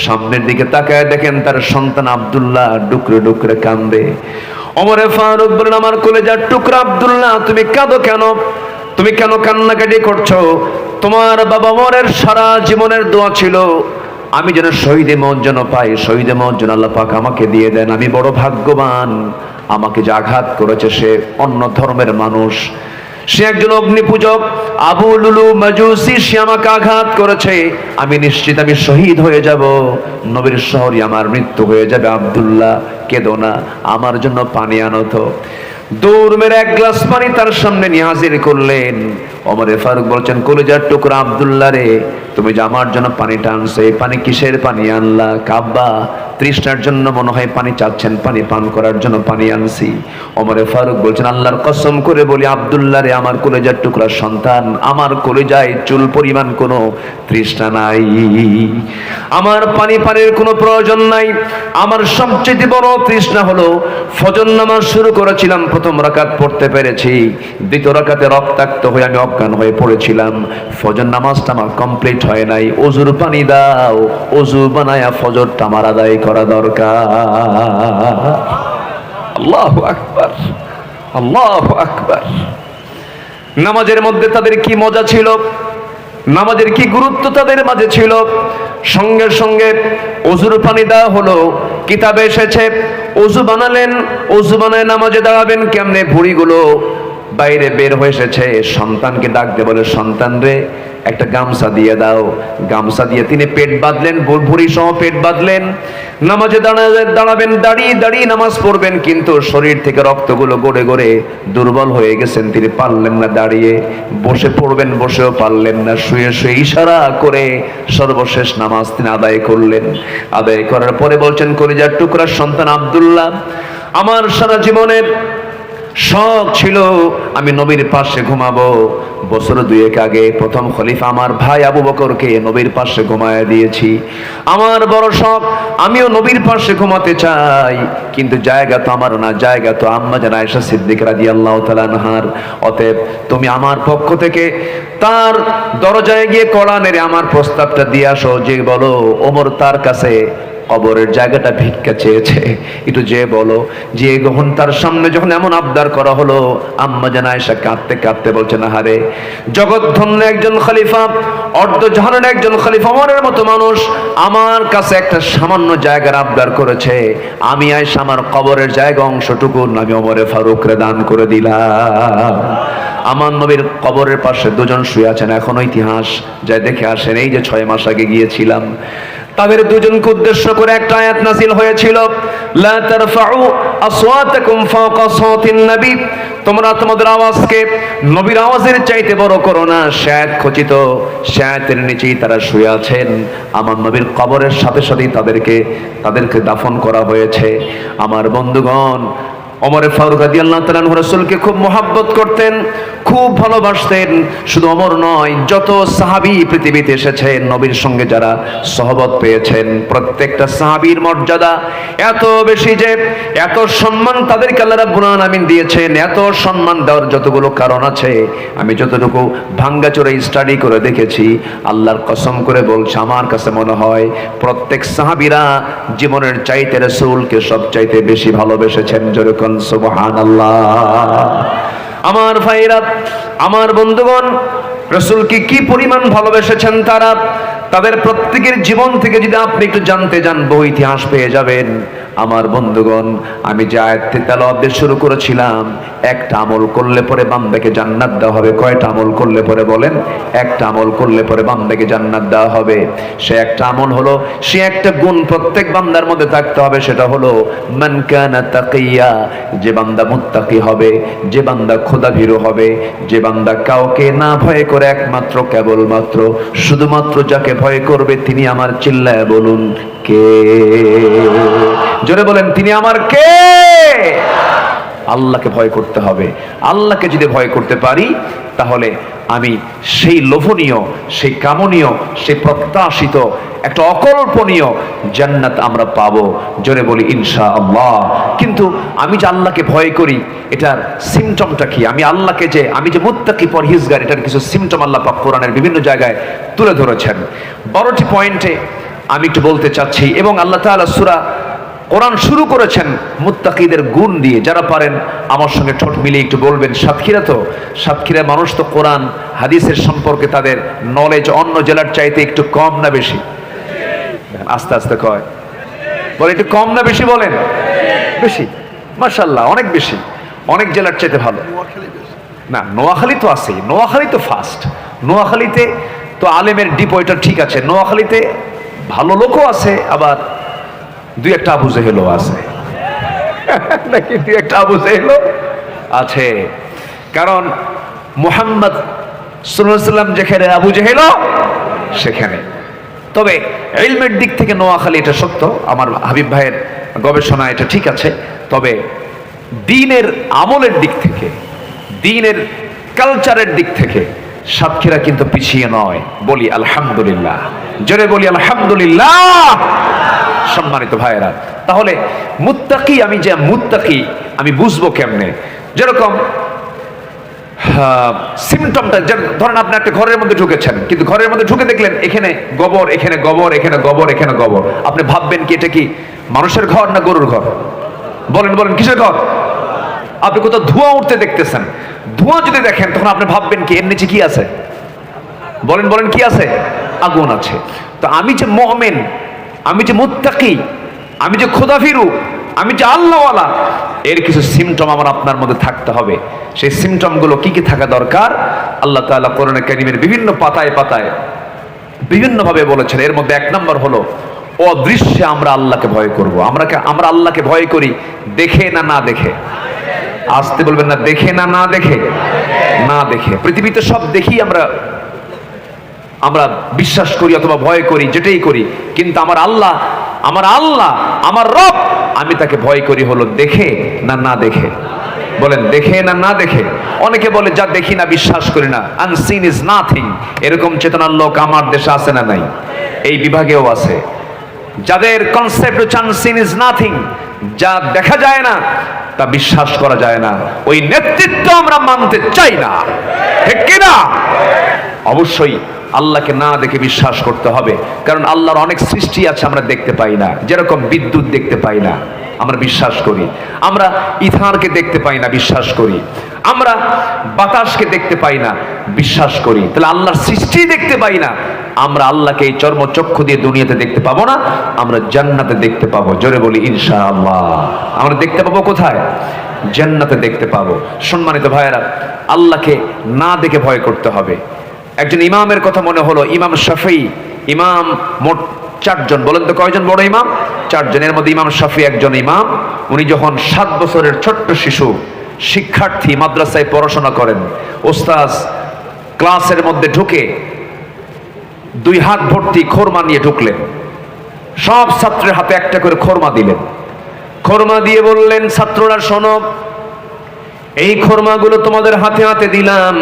S1: সামনের দিকে তাকায় দেখেন তার সন্তান আব্দুল্লাহ ডুকরে ডুকরে কান্দে। ওমর ফারুক বলেন, আমার কলেজার টুকরা আব্দুল্লাহ, তুমি কাঁদো কেন? তুমি কেন কান্নাকাটি করছো? তোমার বাবা ওমরের সারা জীবনের দোয়া ছিল আমি যেন শহীদে মওত যেন পাই, শহীদে মওত যেন আল্লাহ পাক আমাকে দিয়ে দেন। আমি বড় ভাগ্যবান। আমাকে যে আঘাত করেছে সে অন্য ধর্মের মানুষ, সে একজন অগ্নি পূজক, আবু লুলু মাজুসি, সে আমাকে আঘাত করেছে। আমি নিশ্চিত আমি শহীদ হয়ে যাব, নবীর শহরে আমার মৃত্যু হয়ে যাবে। আব্দুল্লাহ কেঁদো না, আমার জন্য পানি আনো তো। দৌড় মেরে 1 গ্লাস পানি তার সামনে নিয়ে হাজির করলেন। ওমর ফারুক বলছেন, কলিজার টুকরা আব্দুল্লাহ রে, তুমি যে আমার জন্য পানিটা আনছো, এই পানি কিসের পানি আনলা? কাব্বা তৃষ্ণার জন্য মনে হয় পানি চাচ্ছেন, পানি পান করার জন্য পানি আনছি। ওমর ফারুক বলছেন, আল্লাহর কসম করে বলি আব্দুল্লাহ রে, আমার কলিজার টুকরা সন্তান, আমার কলিজায় চুল পরিমাণ কোনো তৃষ্ণা নাই, আমার পানির কোনো প্রয়োজন নাই। আমার সবচেয়ে বড় তৃষ্ণা হলো ফজর নামাজ শুরু করেছিলাম, প্রথম রাকাত পড়তে পেরেছি, দ্বিতীয় রাকাতে রক্তাক্ত হয়ে আমি অজ্ঞান হয়ে পড়েছিলাম, ফজর নামাজটা আমার কমপ্লিট হয় নাই, ওযুর পানি দাও, ওযু বানায়া ফজরটা আমার আদায় করা দরকার। আল্লাহু আকবার, আল্লাহু আকবার। নামাজের মধ্যে তাদের কি মজা ছিল, নামাজের কি গুরুত্ব তাদের মাঝে ছিল। সঙ্গে সঙ্গে ওযুর পানি দেওয়া হলো, কিতাবে এসেছে ওযু বানালেন, ওযু বানায় নামাজে দাঁড়াবেন কেমনে, ভুঁড়িগুলো বাইরে বের হয়ে এসেছে। সন্তানকে ডাক দিয়ে বলে, সন্তান রে একটা গামছা দিয়ে দাও। গামছা দিয়ে তিনি পেট বাঁধলেন, ভুঁড়ি সহ পেট বাঁধলেন। নামাজে দাঁড়াবেন, দাঁড়িয়ে দাঁড়িয়ে নামাজ পড়বেন, কিন্তু শরীর থেকে রক্তগুলো গড়ে গড়ে দুর্বল হয়ে গেছেন, তিনি পারলেন না দাঁড়িয়ে। বসে পড়বেন, বসেও পারলেন না। শুয়ে শুয়ে ইশারা করে সর্বশেষ নামাজ তিনি আদায় করলেন। আদায় করার পরে বলছেন, কলিজার টুকরার সন্তান আব্দুল্লাহ, আমার সারা জীবনের শখ ছিল আমি নবীর পাশে ঘুমাবো। বছর দুয়েক আগে প্রথম খলিফা আমার ভাই আবু বকরকে নবীর পাশে ঘুমায় দিয়েছি। আমার বড় শখ, আমিও নবীর পাশে ঘুমাতে চাই, কিন্তু জায়গা তো আমার না, জায়গা তো আম্মা জান আয়েশা সিদ্দিক রাদিয়াল্লাহু তাআলা আনহার। অতএব তুমি আমার পক্ষ থেকে তার দরজায় গিয়ে কড়া নেড়ে আমার প্রস্তাবটা দিয়ে আসো, যে বলো ওমর তার কাছে কবরের জায়গাটা ভিক্ষা চেয়েছে, একটু যে বলো। যে যখন তার সামনে যখন এমন আবদার করা হলো, আম্মা জান আয়েশা কাঁদতে কাঁদতে বলছেন, আহারে জগৎ ধন্য একজন খলিফা, অর্ধ জাহানের একজন খলিফা, ওমরের মতো মানুষ আমার কাছে একটা সামান্য জায়গার আবদার করেছে, আমি আয়েশা আমার কবরের জায়গা অংশটুকু আমি ওমরে ফারুকরে দান করে দিলাম। আমার নবীর কবরের পাশে দুজন শুয়ে আছেন, এখনো ইতিহাস যায় দেখে আসেন। এই যে 6 মাস আগে গিয়েছিলাম, তাদের দুজনকে উদ্দেশ্য করে একটা আয়াত নাযিল হয়েছিল, লা তারফাউ আসওয়াতাকুম ফাওকা সাওতিন নবী, তোমরা তোমাদের আওয়াজকে নবীর আওয়াজের চাইতে বড় করো না। শায়াত খচিত, শায়াতের নিচেই তারা শুয়ে আছেন। আমার নবীর কবরের সাথে সাথেই তাদেরকে দাফন করা হয়েছে। আমার বন্ধুগণ, ওমরে ফারুক রাদিয়াল্লাহু তাআলা আনহু রাসূলকে খুব মহব্বত করতেন, খুব ভালোবাসতেন। শুধু ওমর নয়, যত সাহাবী পৃথিবীতে এসেছেন, নবীর সঙ্গে যারা সহবত পেয়েছেন, প্রত্যেকটা সাহাবীর মর্যাদা এত বেশি যে এত সম্মান তাদেরকে আল্লাহ রাব্বুল আলামিন দিয়েছেন। এত সম্মান দেওয়ার যতগুলো কারণ আছে, আমি যতটুকু ভাঙ্গাচোরা স্টাডি করে দেখেছি, আল্লাহর কসম করে বলছি, আমার কাছে মনে হয় প্রত্যেক সাহাবীরা জীবনের চাইতে রাসূলকে সবচাইতে বেশি ভালোবেসেছেন। যেরকম সুবহানাল্লাহ। আমার ভাইরা, আমার বন্ধুগণ, রাসূলকে কি পরিমাণ ভালোবেসেছেন তারা, তাদের প্রত্যেকের জীবন থেকে যদি আপনি একটু জানতে যান, বই ইতিহাস পেয়ে যাবেন। আমার বন্ধুগণ, আমি যে আয়াতটি তেলাওয়াত দিয়ে শুরু করেছিলাম, একটা আমল করলে পরে বান্দাকে জান্নাত দেওয়া হবে। কয়টা আমল করলে পরে বলেন? একটা আমল করলে পরে বান্দাকে জান্নাত দেওয়া হবে। সে একটা আমল হলো, সে একটা গুণ প্রত্যেক বান্দার মধ্যে থাকতে হবে, সেটা হলো মান কানা তাকিয়া, যে বান্দা মুত্তাকি হবে, যে বান্দা খোদাভীরু হবে, যে বান্দা কাউকে না ভয় করে একমাত্র কেবলমাত্র শুধুমাত্র যাকে ভয় করবে তিনি আমার, চিল্লায় বলুন কে? জোরে বলেন, তিনি আমার কে? আল্লাহকে ভয় করতে হবে। আল্লাহকে যদি ভয় করতে পারি, তাহলে আমি সেই লোভনীয়, সেই কামনীয়, সেই প্রত্যাশিত, একটা অকল্পনীয় জান্নাত আমরা পাবো। জোরে বলি ইনশাআল্লাহ। কিন্তু আমি যে আল্লাহকে ভয় করি, এটার সিমটমটা কি? আমি যে মুত্তাকি পরহেজগার, এটার কিছু সিমটম আল্লাহ পাক কোরআনের বিভিন্ন জায়গায় তুলে ধরেছেন। 12টি পয়েন্টে আমি একটু বলতে চাচ্ছি। এবং আল্লাহ তাআলা সূরা কোরআন শুরু করেছেন মুত্তাকিদের গুণ দিয়ে। যারা পারেন আমার সঙ্গে ঠোঁট মিলিয়ে একটু বলবেন। সাতক্ষীরা মানুষ তো কোরআন হাদিসের সম্পর্কে তাদের নলেজ অন্য জেলার চাইতে একটু কম না বেশি? আস্তে আস্তে কয়, বলে একটু কম না বেশি? বলেন বেশি। মাশাআল্লাহ, অনেক বেশি, অনেক জেলার চাইতে ভালো। না, নোয়াখালী তো আছে, নোয়াখালী তো ফার্স্ট। নোয়াখালীতে তো আলেমের ডিপো, এটা ঠিক আছে। নোয়াখালীতে ভালো লোকও আছে, আবার দুই একটা আবু জেহেলও আছে নাকি? দুই একটা আবু জেহেলও আছে। কারণ মুহাম্মদ সাল্লাল্লাহু আলাইহি ওয়াসাল্লাম যেখানে, আবু জেহেলও সেখানে। তবে ইলমের দিক থেকে নোয়াখালী, এটা সত্য, আমার হাবিব ভাইয়ের গবেষণা এটা ঠিক আছে। তবে দ্বীনের আমলের দিক থেকে, দ্বীনের কালচারের দিক থেকে সাতক্ষীরা কিন্তু পিছিয়ে নয়। বলি আলহামদুলিল্লাহ, জোরে বলি আলহামদুলিল্লাহ। সম্মানিত ভাইয়েরা, তাহলে মুত্তাকি, আমি যে মুত্তাকি আমি বুঝবো কেমনে? যেরকম সিমটমটা, ধরেন আপনি একটা ঘরের মধ্যে ঢুকেছেন, কিন্তু ঘরের মধ্যে ঢুকে দেখলেন এখানে গোবর, এখানে গোবর, এখানে গোবর, এখানে গোবর। আপনি ভাববেন কি এটা কি মানুষের ঘর না গরুর ঘর? বলেন বলেন, কিসের ঘর? আপনি কোথাও ধোঁয়া উঠতে দেখতেছেন, ধোঁয়া যদি দেখেন তখন আপনি ভাববেন কি এর নিচে কি আছে? বলেন বলেন, কি আছে? আগুন আছে। তো আমি যে মুমিন, আমি যে মুত্তাকি, আমি যে খোদাফিরু, আমি যে আল্লাহওয়ালা, এর কিছু সিমটম আমার আপনার মধ্যে থাকতে হবে। সেই সিমটম গুলো কি কি থাকা দরকার? আল্লাহ তাআলা কোরআনে কারীমের বিভিন্ন পাতায় পাতায় বিভিন্ন ভাবে বলেছেন। এর মধ্যে এক নম্বর হলো অদৃশ্যে আমরা আল্লাহকে ভয় করব। আমরা আল্লাহকে ভয় করি দেখে না না দেখে? আসতে বলবেন না, দেখে না না দেখে? না দেখে। পৃথিবীতে সব দেখি আমরা বিশ্বাস করি অথবা ভয় করি, যেটাই করি, কিন্তু আমার আল্লাহ, আমার রব, আমি তাকে ভয় করি হলো দেখে না না দেখে? বলেন, দেখে না না দেখে? অনেকে বলে যা দেখি না বিশ্বাস করি না, আনসিন ইজ নাথিং। এরকম চেতনার লোক আমার দেশে আছে না নাই? এই বিভাগেও আছে যাদের কনসেপ্ট হচ্ছে আনসিন ইজ নাথিং, যা দেখা যায় না তা বিশ্বাস করা যায় না। ওই নেতৃত্ব আমরা মানতে চাই না, ঠিক কিনা? অবশ্যই আল্লাহকে না দেখে বিশ্বাস করতে হবে, কারণ আল্লাহর অনেক সৃষ্টি আছে আমরা দেখতে পাই না। যেরকম বিদ্যুৎ দেখতে পাই না, আমরা বিশ্বাস করি। আমরা ইথারকে দেখতে পাই না, বিশ্বাস করি। আমরা বাতাসকে দেখতে পাই না, বিশ্বাস করি। তাহলে আল্লাহর সৃষ্টি দেখতে পাই না, আমরা আল্লাহকে এই চর্মচক্ষু দিয়ে দুনিয়াতে দেখতে পাবো না, আমরা জান্নাতে দেখতে পাবো। জোরে বলি ইনশাআল্লাহ। আমরা দেখতে পাবো কোথায়? জান্নাতে দেখতে পাবো। সম্মানিত ভাইয়েরা, আল্লাহকে না দেখে ভয় করতে হবে। একজন ইমামের কথা মনে হলো, ইমাম শাফিঈ। ইমাম মোট 4 জন। বলেন তো কয়জন বড় ইমাম? 4 জনের মধ্যে ইমাম শাফিঈ একজন ইমাম। উনি যখন 7 বছরের ছোট্ট শিশু, শিক্ষার্থী, মাদ্রাসায় পড়াশোনা করেন, ওস্তাদ ক্লাসের মধ্যে ঢুকে 2 হাত ভর্তি খোরমা নিয়ে ঢুকলেন। সব ছাত্রের হাতে একটা করে খোরমা দিলেন। খোরমা দিয়ে বললেন, ছাত্ররা শোনো, এই খোরমাগুলো তোমাদের হাতে হাতে দিলাম,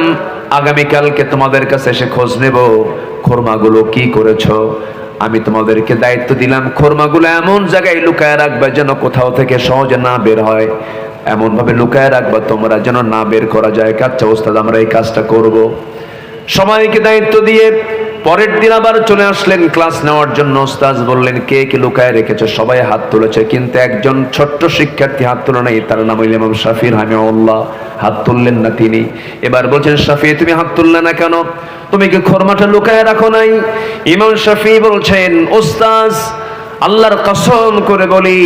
S1: আগামীকালকে তোমাদের কাছে এসে খোঁজ নেব খোরমাগুলো কি করেছো। আমি তোমাদেরকে দায়িত্ব দিলাম, খোরমাগুলো এমন জায়গায় লুকায় রাখবে যেন কোথাও থেকে সহজে না বের হয়, এমন ভাবে লুকায় রাখবা তোমরা যেন না বের করা যায়। আচ্ছা ওস্তাদ, আমরা এই কাজটা করব। সবাইকে দায়িত্ব দিয়ে পরের দিন আবার চলে আসলেন ক্লাস নেওয়ার জন্য। ওস্তাদ বললেন, কে কি লুকায় রেখেছে? সবাই হাত তুলেছে, কিন্তু একজন ছোট্ট শিক্ষার্থী হাত তুলে নাই। তার নাম হইল ইমাম শাফিঈ রাহিমাহুল্লাহ। হাত তুললেন না তিনি। এবার বলছেন, শাফিঈ তুমি হাত তুললে না কেন? তুমি কি খোরমাটা লুকায় রাখো নাই? ইমাম শাফিঈ বলছেন, ওস্তাদ আল্লাহর কসম করে বলি,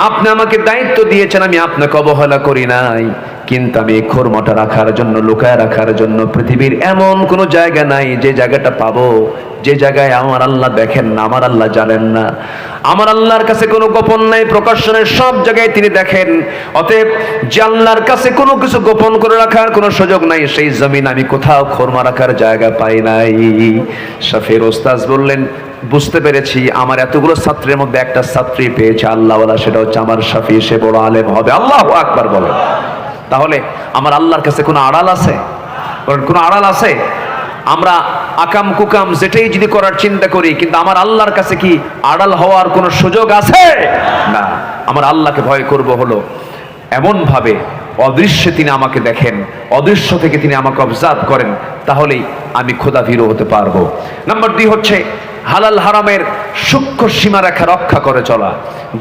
S1: আপনি আমাকে দায়িত্ব দিয়েছেন, আমি আপনাকে অবহেলা করি নাই, কিন্তু আমি এই খোরমাটা রাখার জন্য, লুকায় রাখার জন্য পৃথিবীর এমন কোনো জায়গা নাই যে জায়গাটা পাবো, যে জায়গায় আমার আল্লাহ দেখেন না, আমার আল্লাহ জানেন না। আমার আল্লাহর কাছে কোনো গোপন নাই, প্রকাশনের সব জায়গায় তিনি দেখেন। অতএব যে আল্লাহর কাছে কোনো কিছু গোপন করে রাখার কোনো সুযোগ নাই, সেই জমিন আমি কোথাও খোরমা রাখার জায়গা পাই নাই। শাফিঈর ওস্তাদ বললেন, বুঝতে পেরেছি, আমার এতগুলো ছাত্রের মধ্যে একটা ছাত্রী পেয়েছে আল্লাহওয়ালা, সেটা হচ্ছে আমার শাফিঈ, সে বড় আলেম হবে। আল্লাহু আকবার বলেন। তাহলে আমার আল্লাহর কাছে কোনো আড়াল আছে? কোনো আড়াল আছে? আমরা আকাম কুকাম যেটাই যদি করার চিন্তা করি, কিন্তু আমার আল্লাহর কাছে কি আড়াল হওয়ার কোনো সুযোগ আছে? না। আমার আল্লাহকে ভয় করব হলো এমন ভাবে অদৃশ্যে তিনি আমাকে দেখেন, অদৃশ্য থেকে তিনি আমাকে অবজার্ভ করেন, তাহলেই আমি খোদাভীরু হতে পারবো। নাম্বার 2 হচ্ছে হালাল হারামের সূক্ষ্ম সীমারেখা রক্ষা করে চলা।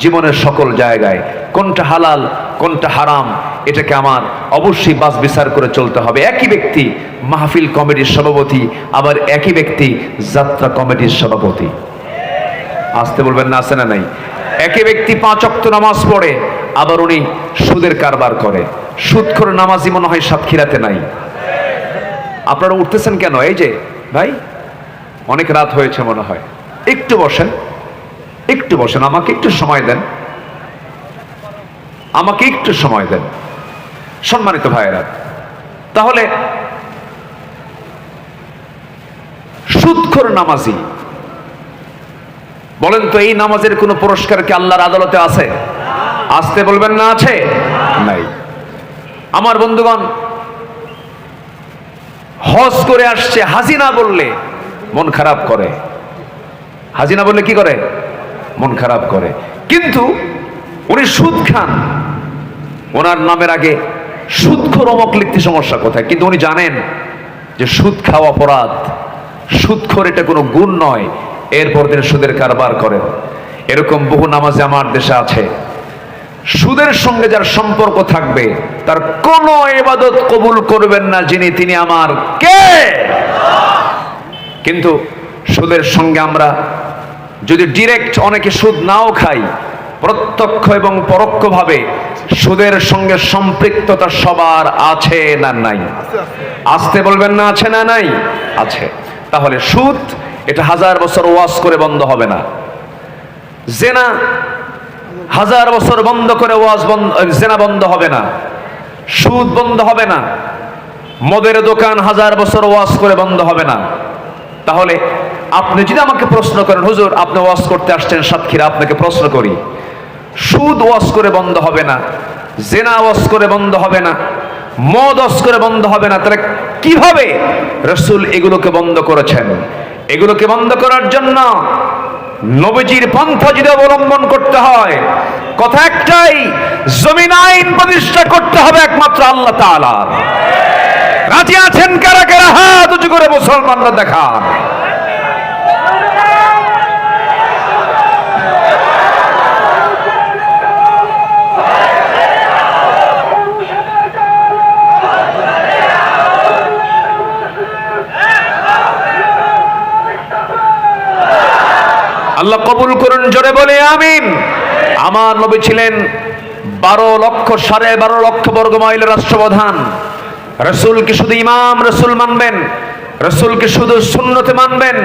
S1: জীবনের সকল জায়গায় কোনটা হালাল কোনটা হারাম, এটাকে আমার অবশ্যই বাছ বিচার করে চলতে হবে। একই ব্যক্তি মাহফিল কমিটির সভাপতি, আবার একই ব্যক্তি যাত্রা কমিটির সভাপতি। আসতে বলবেন না, আছে না নাই? একই ব্যক্তি 5 ওয়াক্ত নামাজ পড়ে, আবার উনি সুদের কারবার করে। সুদখোর নামাজি মনে হয় সাতক্ষীরাতে নাই। আপনারা উঠতেছেন কেন? এই যে ভাই, অনেক রাত হয়েছে মনে হয়, একটু বসেন, একটু বসেন, আমাকে একটু সময় দেন, আমাকে একটু সময় দেন। সম্মানিত ভাইয়েরা, তাহলে সুদখোর নামাজি, বলেন তো এই নামাজের কোনো পুরস্কার কি আল্লাহর আদালতে আছে? আসতে বলবেন না, আছে? নাই। আমার বন্ধুগণ, হজ করে আসছে, হাজিনা বললে মন খারাপ করে। হাজিনা বললে কি করে? মন খারাপ করে। কিন্তু উনি সুদ খান, ওনার নামের আগে সুদখোর অমুক লিখতে সমস্যা কোথায়, কিন্তু উনি জানেন যে সুদ খাওয়া অপরাধ, সুদখোর এটা কোনো গুণ নয়, এরপর তিনি সুদের কারবার করেন। এরকম বহু নামাজি আমার দেশে আছে, সুদের সঙ্গে যার সম্পর্ক থাকবে তার কোনো ইবাদত কবুল করবেন না যিনি তিনি আমার কে। কিন্তু সুদের সঙ্গে আমরা যদি ডিরেক্ট, অনেকে সুদ নাও খাই, প্রত্যক্ষ এবং পরোক্ষভাবে সুদের সঙ্গে সম্পৃক্ততা সবার আছে না নাই? আসতে বলবেন না, আছে না নাই? আছে। তাহলে সুদ এটা 1000 বছর ওয়াজ করে বন্ধ হবে না। জেনা 1000 বছর বন্ধ করে ওয়াজ বন্ধ, জেনা বন্ধ হবে না, সুদ বন্ধ হবে না, মদের দোকান 1000 বছর ওয়াজ করে বন্ধ হবে না। তাহলে আপনি যদি আমাকে প্রশ্ন করেন, হুজুর আপনি ওয়াজ করতে আসছেন সাতক্ষীরা, আপনাকে প্রশ্ন করি, সুদ ওয়াজ করে বন্ধ হবে না, জেনা ওয়াজ করে বন্ধ হবে না, মদ ওয়াজ করে বন্ধ হবে না, তাহলে কিভাবে রাসূল এগুলোকে বন্ধ করেছেন? এগুলোকে বন্ধ করার জন্য নবীজির পন্থা যদি অবলম্বন করতে হয়, কথা একটাই, জমিন আইন প্রতিষ্ঠা করতে হবে একমাত্র আল্লাহ তাআলার। রাজি আছেন কারা কারা? হাত উঁচু করে মুসলমানরা দেখান। আল্লাহ কবুল করুন, জোরে বলে আমিন। আমার নবী ছিলেন 12 লক্ষ বর্গ মাইলের রাষ্ট্রপ্রধান। রাসূলকে শুধু ইমাম রাসূল মানবেন, রাসূলকে শুধু সুন্নতে মানবেন,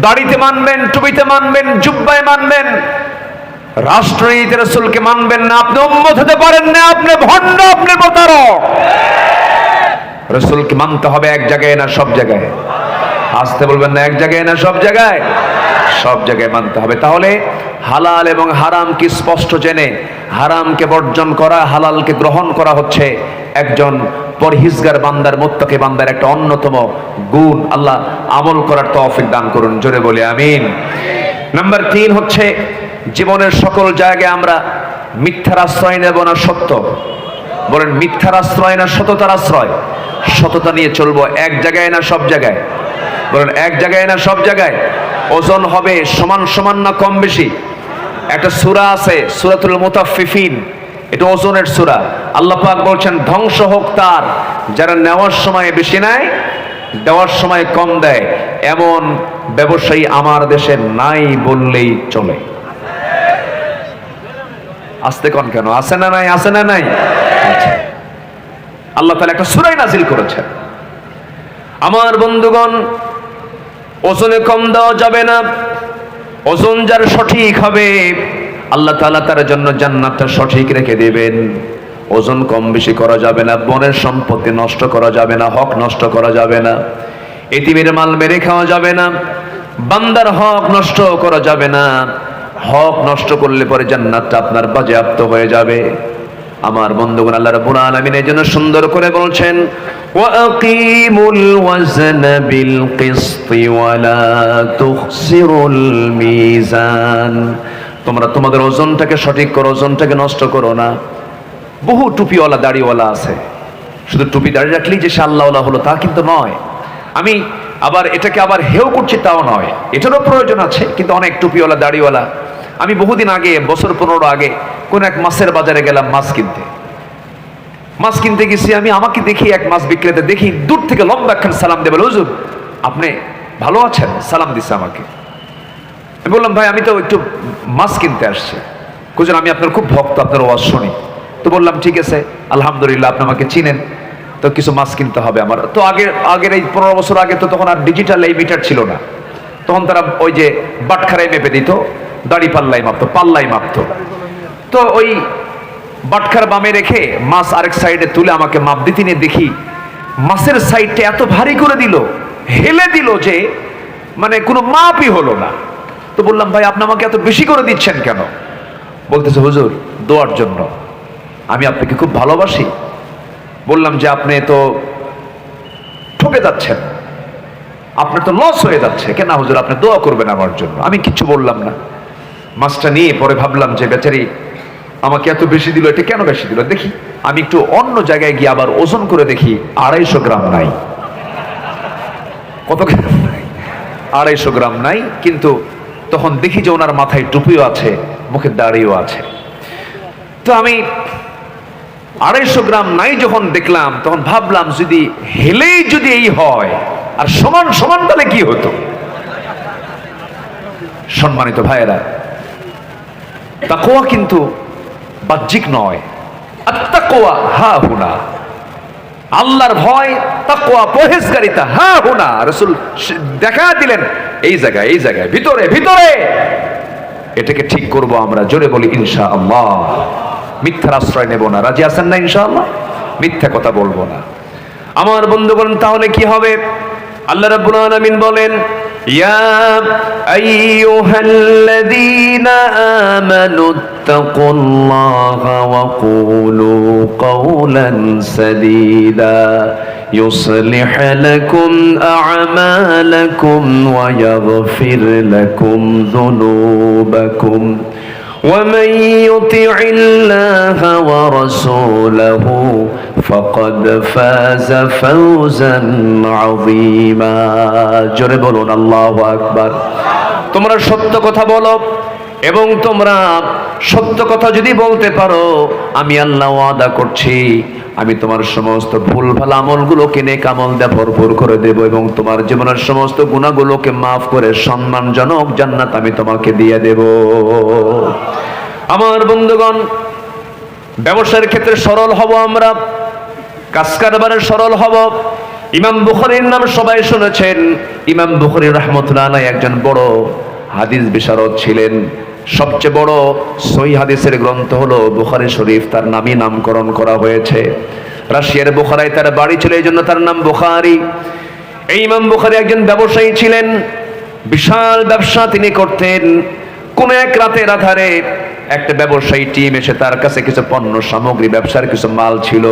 S1: দাড়িতে মানবেন, টুপিতে মানবেন, জুব্বায় মানবেন, রাষ্ট্রনীতিতে রাসূলকে মানবেন না, আপনি উম্মত হতে পারেন না, আপনি ভণ্ড, আপনি প্রতারক। রাসূলকে মানতে হবে এক জায়গায় না সব জায়গায়? আসতে বলবেন না, এক জায়গায় না সব জায়গায়? সব জায়গায় মানতে হবে। তাহলে হালাল এবং হারাম কি স্পষ্ট জেনে হারামকে বর্জন করা, হালালকে গ্রহণ করা হচ্ছে একজন পরহেজগার বান্দার, মুত্তাকি বান্দার একটা অন্যতম গুণ। আল্লাহ আমল করার তৌফিক দান করুন, জোরে বলে আমিন। নাম্বার 3 হচ্ছে, জীবনের সকল জায়গায় আমরা মিথ্যার আশ্রয় নেব না সত্য? বলেন, মিথ্যার আশ্রয় না সততার আশ্রয়? সততা নিয়ে চলবো, এক জায়গায় না সব জায়গায়? বলেন, এক জায়গায় না সব জায়গায়? ওজন হবে সমান সমান না কম বেশি? একটা সূরা আছে সূরাতুল মুতাফফিফিন, এটা ওজনের সূরা। আল্লাহ পাক বলছেন, ধ্বংস হোক তার যারা নেওয়ার সময় বেশি নেয়, দেওয়ার সময় কম দেয়। এমন ব্যবসায়ী আমার দেশে নাই বললেই চলে। আসতে কোন কেন? আছে না নাই? আছে না নাই? আল্লাহ তাআলা একটা সূরা নাজিল করেছেন। আমার বন্ধুগণ, ওজনে কম দেওয়া যাবে না। ওজন যার সঠিক হবে আল্লাহ তাআলা তার জন্য জান্নাতটা সঠিক রেখে দেবেন। ওজন কম বেশি করা যাবে না, বনের সম্পত্তি নষ্ট করা যাবে না, হক নষ্ট করা যাবে না, এতিমের মাল মেরে খাওয়া যাবে না, বান্দার হক নষ্ট করা যাবে না। হক নষ্ট করলে পরে জান্নাতটা আপনার বাজেয়াপ্ত হয়ে যাবে। আমার বন্ধুগণ, আল্লাহ রাব্বুল আলামিন এই জন্য সুন্দর করে বলছেন, ওয়াকিমুল ওয়াজনা বিল কিসতি ওয়ালা তুখসিরুল মিজান। তোমরা তোমাদের ওজনটাকে সঠিক করো, ওজনটাকে নষ্ট করো না। বহু টুপিওয়ালা দাড়িওয়ালা আছে, শুধু টুপি দাড়ি রাখলেই যে সে আল্লাহওয়ালা হলো তা কিন্তু নয়। আমি আবার এটাকে আবার হেও করছি তাও নয়, এটারও প্রয়োজন আছে, কিন্তু অনেক টুপিওয়ালা দাড়িওয়ালা। আমি বহুদিন আগে, বছর 15 আগে কোন এক মাছের বাজারে গেলাম মাছ কিনতে। মাছ কিনতে গেছি আমি, আমাকে দেখি এক মাছ বিক্রেতা, দেখি দূর থেকে লম্বা একখান সালাম দেবে, হুজুর আপনি ভালো আছেন? সালাম দিছে আমাকে। আমি বললাম, ভাই আমি তো একটু মাছ কিনতে আসছি। হুজুর আমি আপনার খুব ভক্ত, আপনার ওয়াজ শুনি। তো বললাম, ঠিক আছে আলহামদুলিল্লাহ, আপনি আমাকে চিনেন, তো কিছু মাছ কিনতে হবে আমার। তো আগের এই 15 বছর আগে তো তখন আর ডিজিটাল এই মিটার ছিল না, তখন তারা ওই যে বাটখারায় মেপে দিত, দাড়ি পাল্লাই মাপতো, পাল্লাই মাপতো। তো ওই বাটখার বামে রেখে মাছ আরেক সাইডে তুলে আমাকে মাপ দিতে নিয়ে দেখি মাছের সাইডটা এত ভারী করে দিল, হেলে দিল যে মানে কোনো মাপই হলো না। তো বললাম, ভাই আপনি আমাকে এত বেশি করে দিচ্ছেন কেন? বলতেছে, হুজুর দোয়ার জন্য, আমি আপনাকে খুব ভালোবাসি। বললাম যে আপনি তো ঠকে যাচ্ছেন, আপনার তো লস হয়ে যাচ্ছে। কেন হুজুর? আপনি দোয়া করবেন আমার জন্য। আমি কিচ্ছু বললাম না। মাছটা নিয়ে পরে ভাবলাম যে বেচারি আমাকে এত বেশি দিল, এটা কেন বেশি দিল দেখি। আমি একটু অন্য জায়গায় গিয়ে আবার ওজন করে দেখি, 250 গ্রাম নাই। কত গ্রাম নাই? 250 গ্রাম নাই। কিন্তু তখন দেখি যে ওনার মাথায় টুপিও আছে, মুখে দাড়িও আছে। তো আমি 250 গ্রাম নাই যখন দেখলাম, তখন ভাবলাম যদি হেলেই যদি এই হয় আর সমান সমান তাহলে কি হতো। সম্মানিত ভাইয়েরা, তাকওয়া কিন্তু বাহ্যিক নয়, আত্তাকওয়া হা হুনা, আল্লাহর ভয়, তাকওয়া পরহেজগারিতা হা হুনা। রাসূল দেখা দিলেন এই জায়গায়, এই জায়গায়, ভিতরে ভিতরে। এটাকে ঠিক করব আমরা, জোরে বলি ইনশাআল্লাহ। মিথ্যার আশ্রয় নেব না, রাজি আছেন না ইনশাআল্লাহ? মিথ্যা কথা বলবো না। আমার বন্ধুগণ, তাহলে কি হবে? আল্লাহ রাব্বুল আলামিন বলেন, ইয়া আইয়ুহাল্লাযীনা আমানুত্তাকুল্লাহা ওয়া কুলু কাওলান সাদীদা يصلح لكم أعمالكم ويغفر لكم ذنوبكم ومن يطع الله ورسوله فقد فاز فوزا عظيما জোরে বলুন আল্লাহু আকবার। তোমরা সত্য কথা বলো এবং তোমরা সত্য কথা যদি বলতে পারো, আমি আল্লাহ ওয়াদা করছি আমি তোমার সমস্ত ভুলভাল আমলগুলোকে নেক আমল দিয়ে ভরপুর করে দেব এবং তোমার জীবনের সমস্ত গুনাহগুলোকে মাফ করে সম্মানজনক জান্নাত আমি তোমাকে দিয়ে দেব। আমার বন্ধুগণ, ব্যবসার ক্ষেত্রে সরল হব আমরা, কাজ কারবারে সরল হব। ইমাম বুখারীর নাম সবাই শুনেছেন। ইমাম বুখারী রাহমাতুল্লাহ আলাইহি একজন বড় হাদিস বিশারদ ছিলেন। সবচেয়ে বড় সহিহ হাদিসের গ্রন্থ হলো বুখারী শরীফ, তার নামই নামকরণ করা হয়েছে। রাশিয়ার বুখারায় তার বাড়ি ছিল, এই জন্য তার নাম বুখারী। এই ইমাম বুখারী একজন ব্যবসায়ী ছিলেন, বিশাল ব্যবসা তিনি করতেন। কোন এক রাতের আধারে একটা ব্যবসায়ী টিম এসে তার কাছে কিছু পণ্য সামগ্রী, ব্যবসার কিছু মাল ছিল,